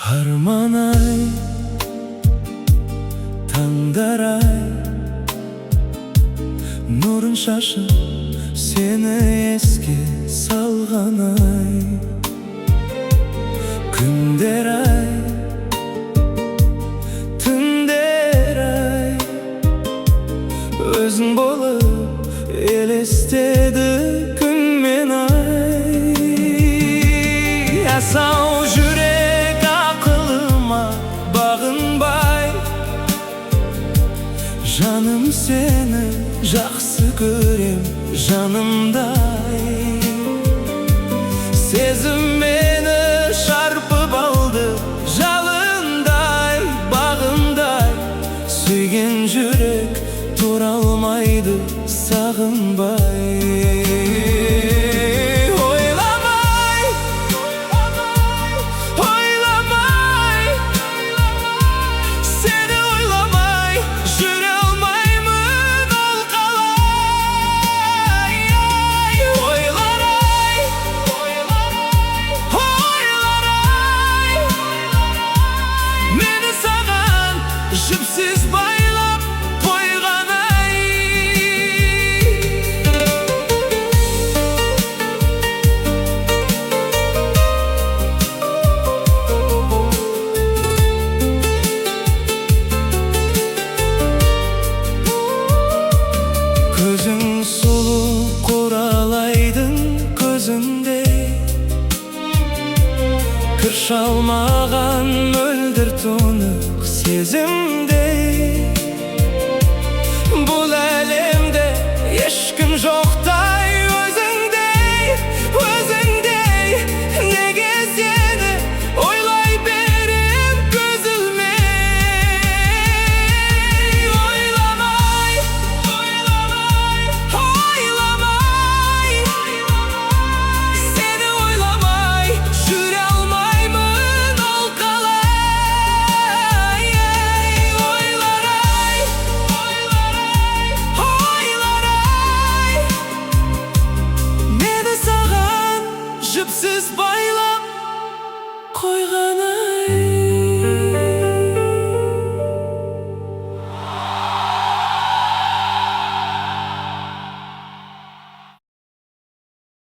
Harman-ay, tаңдар-ай, нұрын шашып, сені еске салған-ай. Күндер-ай, түндер-ай, өзің болып елестеді күн мен ай. Асау жүрек ақылыма бағынбай, жаным сені жақсы көрем жанымдай. Сезім мені шарпып алды жалындай, бағындай. Сүйген жүрек тұра алмайды сағынбай. Жіпсіз байлап қойған-ай. Көзің сұлу құралайдың көзіндей, кір шалмаған мөлдір тұнық сезімде.